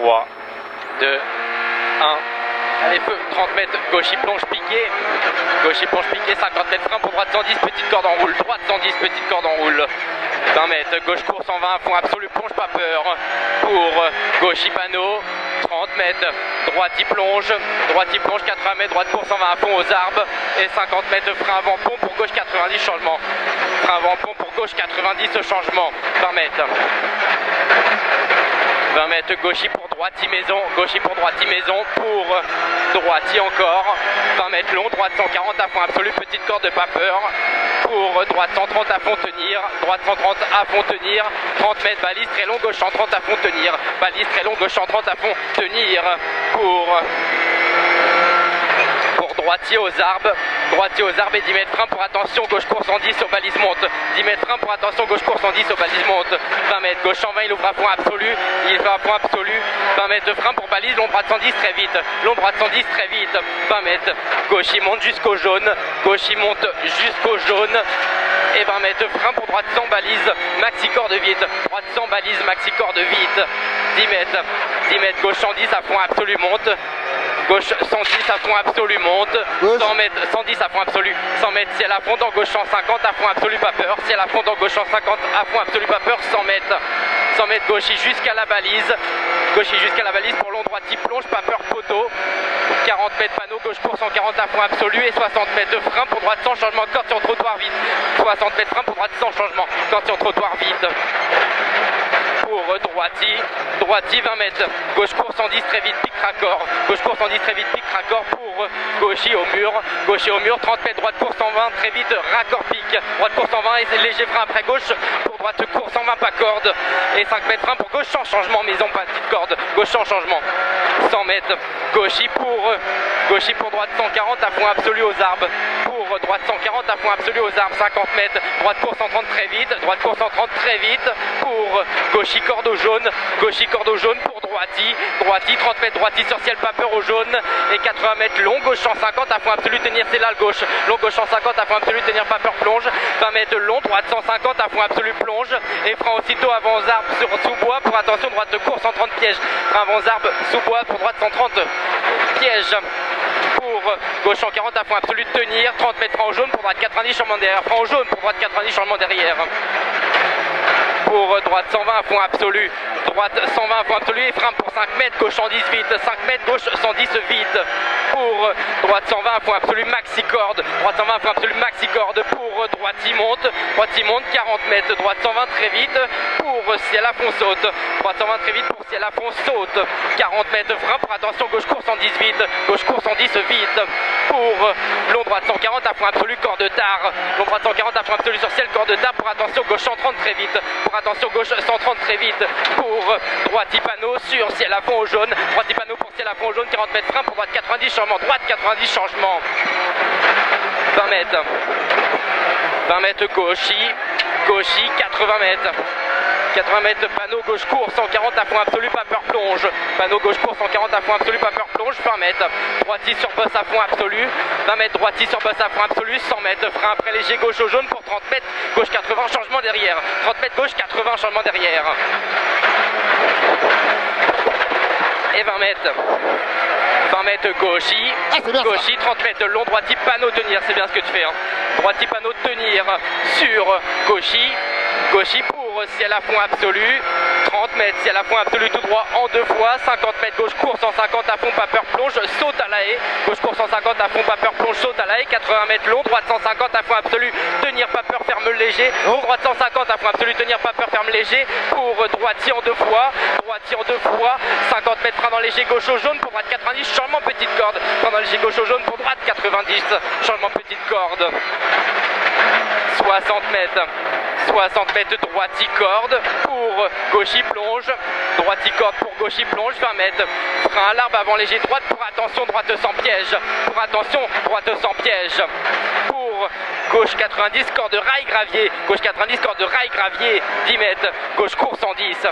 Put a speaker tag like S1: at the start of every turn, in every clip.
S1: 3, 2, 1. Allez, feu, 30 mètres, gauche, plonge piqué. Gauche, plonge piqué, 50 mètres, frein pour droite 110, petite corde en roule. Droite 110, petite corde en roule. 20 mètres, gauche court 120 à fond absolu, plonge pas peur. Pour gauche panneau, 30 mètres, droite plonge 80 mètres, droite court 120 à fond aux arbres. Et 50 mètres, frein avant pont pour gauche 90, changement. Frein avant pont pour gauche 90, changement. 20 mètres. 20 mètres, gauchy pour droite, maison, gauchy pour droite, maison, pour droite encore, 20 mètres long, droite 140 à fond absolu, petite corde de pas peur, pour droite 130 à fond tenir, droite 130 à fond tenir, 30 mètres, balise très long, gauche 130 à fond tenir, balise très long, gauche 130 à fond tenir, pour droitier aux arbres et 10 mètres frein pour attention, gauche court 110 aux balises monte, 10 mètres frein pour attention, gauche court 110 aux balises monte, 20 mètres, gauche 120, il ouvre à fond absolu, 20 mètres de frein pour balise, long droite 110 très vite, 20 mètres, gauche il monte jusqu'au jaune, et 20 mètres de frein pour droite sans balise, maxi corde vite, droite sans balise, maxi corde vite, 10 mètres, gauche 110 à fond absolu monte, gauche 110 à fond absolu monte, 100 mètres, 110 à fond absolu, 100 mètres ciel à fond dans gauche 150 à fond absolu pas peur, ciel à fond dans gauche 150 à fond absolu pas peur, 100 mètres gauchy jusqu'à la balise, pour long droite plonge pas peur poteau, 40 mètres panneau gauche court 140 à fond absolu et 60 mètres de frein pour droite sans changement de corde sur trottoir vite, 60 mètres frein pour droite sans changement, corde sur trottoir vite. Pour droiti 20 mètres, gauche court 110 très vite, pic raccord, pour gauchy au mur, 30 mètres, droite court 120 très vite, raccord pic, droite court 120 et c'est léger frein après gauche, pour droite court 120 pas corde, et 5 mètres frein pour gauche sans changement, maison pas petite corde, gauche sans changement, 100 mètres, gauchy pour droite 140 à fond absolu aux arbres, pour droite 140 à fond absolu aux arbres, 50 mètres, droite court 130 très vite, pour gauchy corde au jaune, pour droiti 30 mètres, droiti sur ciel pas peur au jaune, et 80 mètres long, gauche 150 à fond absolu tenir c'est là le gauche, long gauche 150 à fond absolu tenir pas peur plonge, 20 mètres long, droite 150 à fond absolu plonge, et frein aussitôt avant aux arbres sous bois pour attention droite de court 130 piège, frein avant aux arbres sous bois pour droite 130 piège. Pour gauche 140 à fond absolu tenir, 30 mètres frein au jaune pour droite 90 changement derrière, frein au jaune pour droite 90 changement derrière. Pour droite 120 à fond absolu, et frein pour 5 mètres, gauche 110 vite, 5 mètres, gauche 110 vite, pour droite 120 à fond absolu, maxi corde, pour droite monte, 40 mètres, droite 120 très vite, pour ciel à fond saute, droite 120 très vite, pour ciel à fond saute, 40 mètres frein pour attention, gauche court 110 vite, pour long droite 140 à fond absolu, corde tard, long droite 140 à fond absolu sur ciel, corde tard, pour attention, gauche 130 très vite, pour droite panneau sur ciel à fond au jaune, 40 mètres frein pour droite 90 changement, droite 90 changement, 20 mètres gauchy 80 mètres panneau gauche court 140 à fond absolu pas peur plonge, 20 mètres droiti sur bosse à fond absolu, 20 mètres droiti sur bosse à fond absolu, 100 mètres frein après léger gauche au jaune pour 30 mètres gauche 80 changement derrière, 30 mètres gauche 80 changement derrière, et 20 mètres gauchy, 30 mètres long, droiti panneau tenir, c'est bien ce que tu fais, hein. Droiti panneau tenir sur gauchy pour ciel à fond absolu, 30 mètres ciel à fond absolu tout droit en 2 fois, 50 mètres gauche court 150 à fond pas peur plonge, saute à la haie, gauche court 150 à fond pas peur plonge, saute à la haie, 80 mètres long, droite 150 à fond absolu, tenir pas peur ferme léger, droite 150 à fond absolu, tenir pas peur ferme léger, pour droitier en 2 fois, 50 mètres frein dans léger gauche au jaune pour droite 90, changement petite corde, frein dans léger gauche au jaune pour droite 90, changement petite corde, 60 mètres droiti corde pour gauchy plonge, droiti corde pour gauchy plonge, 20 mètres, frein à l'arbre avant léger droite pour attention droite sans piège, pour gauche 90 corde rail gravier, 10 mètres, gauche court 110.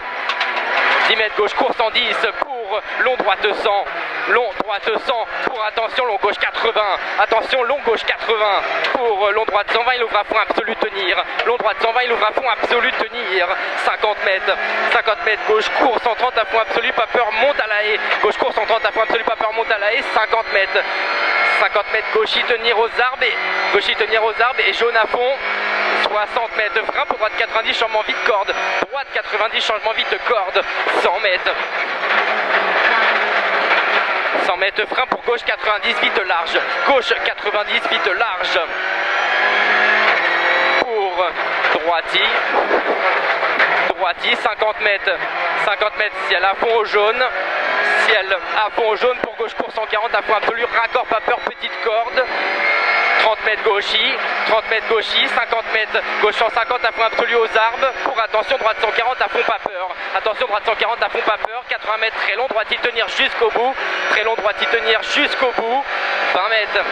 S1: 10 mètres gauche court 110 pour long droite 100. Long droite 100 pour attention long gauche 80. Attention long gauche 80 pour long droite 120, il ouvre à fond absolu tenir. Long droite 120, il ouvre à fond absolu tenir. 50 mètres gauche court 130 à fond absolu, pas peur, monte à la haie. Gauche court 130 à fond absolu, pas peur, monte à la haie. 50 mètres gauche y tenir aux arbres et jaune à fond. 60 mètres frein pour droite 90, changement vite corde. Droite 90, changement vite corde. 100 mètres. 100 mètres frein pour gauche 90, vite large. Gauche 90, vite large. Pour droiti. 50 mètres. 50 mètres, ciel à fond au jaune. Ciel à fond au jaune pour gauche court 140 à fond absolu. Raccord, pas peur, petite corde. 30 mètres gauchis, 50 mètres gauche 150 à fond absolu aux arbres. Pour attention, droite 140 à fond pas peur. Attention, droite 140 à fond pas peur. 80 mètres très long, droite y tenir jusqu'au bout. Très long, droite y tenir jusqu'au bout. 20 mètres,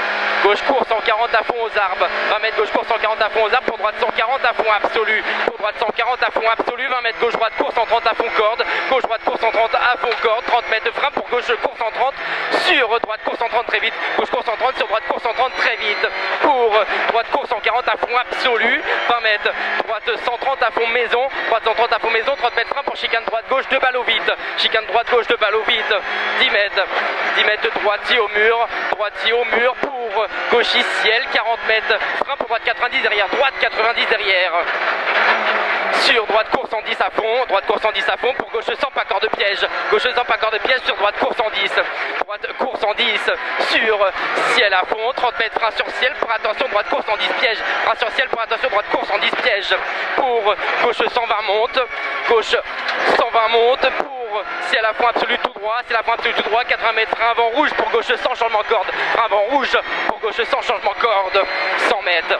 S1: gauche court 140 à fond aux arbres. 20 mètres gauche court 140 à fond aux arbres. Pour droite 140 à fond absolu. Pour droite 140 à fond absolu. 20 mètres gauche droite court 130 à fond corde. Gauche droite court 130 à fond corde. 30 mètres de frein pour gauche court 130 sur droite court 130 très vite. Gauche court 130 sur droite court 130 très vite. Pour droite court 140 à fond absolu. 20 mètres, droite 130 à fond maison. Droite 130 à fond maison. 30 mètres frein pour chicane droite gauche 2 balles au vide. Chicane droite gauche 2 balles au vide. 10 mètres de droitier au mur. Droitier au mur pour gauchis ciel. 40 mètres frein pour droite 90 derrière. Droite 90 derrière. Sur droite court 110 à fond. Droite court 110 à fond pour gauche 100 pas corps de piège. Gauche 100 pas corps de piège sur droite court 110. Droite court 110 sur ciel à fond. 30 mètres frein sur ciel pour attention droite court 110 piège. Frein sur ciel pour attention droite court 110 piège. Pour gauche 120 monte. Gauche 120 monte pour ciel à fond absolu tout droit. Ciel à fond absolu tout droit. 80 mètres frein avant rouge pour gauche 100 changement corde. Frein avant rouge pour gauche 100 changement corde. 100 mètres.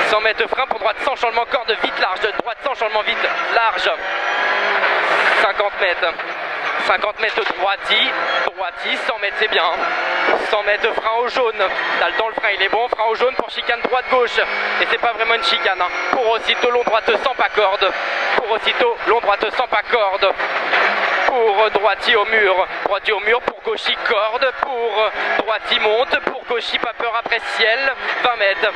S1: 100 mètres frein pour droite 100 changement corde vite large. Droite 100 changement vite large. 50 mètres. 50 mètres droiti, 100 mètres c'est bien. 100 mètres frein au jaune. T'as le temps, le frein il est bon. Frein au jaune pour chicane droite gauche. Et c'est pas vraiment une chicane. Hein. Pour aussitôt long droite 100 pas corde. Pour aussitôt long droite 100 pas corde. Pour droitier au mur. Droitier au mur pour gauchis corde. Pour droitier monte. Pour gauchis pas peur après ciel. 20 mètres.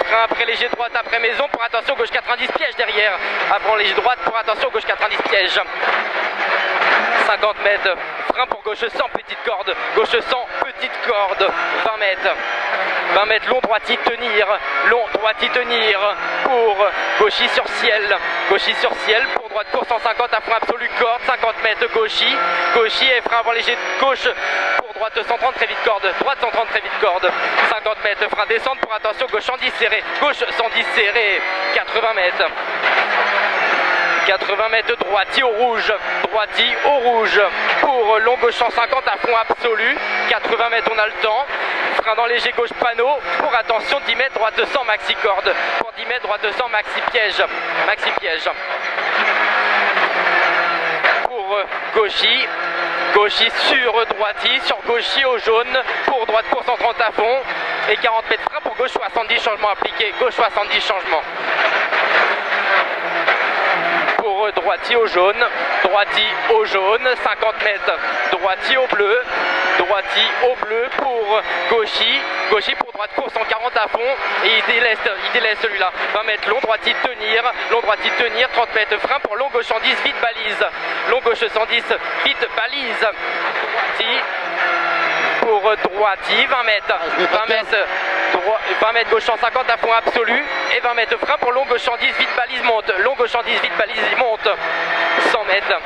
S1: Frein après léger droite après maison. Pour attention gauche 90 piège derrière. Avant léger droite pour attention gauche 90 piège. 50 mètres, frein pour gauche 100, petite corde, gauche 100, petite corde, 20 mètres. 20 mètres, long droiti tenir, pour gauchis sur ciel, pour droite court 150 à fond absolu corde, 50 mètres gauchis et frein avant léger gauche, pour droite 130 très vite corde, droite 130 très vite corde, 50 mètres, frein descente pour attention gauche 110 serré, gauche 110 serré, 80 mètres. 80 mètres droitier au rouge, pour long gauche 150 à fond absolu, 80 mètres on a le temps, frein dans léger gauche panneau, pour attention 10 mètres droite 100 maxi corde, pour 10 mètres droite 100 maxi piège, pour gauchis sur droiti, sur gauchis au jaune, pour droite court 130 à fond, et 40 mètres frein pour gauche 70 changement appliqué, gauche 70 changement. Droitier au jaune, 50 mètres, droitier au bleu pour gauchis pour droite court 140 à fond et il délaisse celui-là, 20 mètres long droitier tenir, 30 mètres frein pour long gauche 110 vite balise, vite balise, pour droitier 20 mètres gauche 150 à fond absolu et 20 mètres frein pour long gauche 110 vite balise monte, 100 mètres.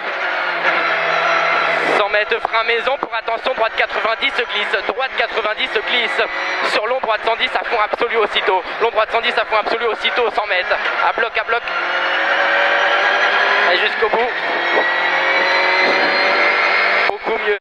S1: 100 mètres frein maison pour attention droite 90 se glisse, sur long droite 110 à fond absolu aussitôt, 100 mètres, à bloc, et jusqu'au bout.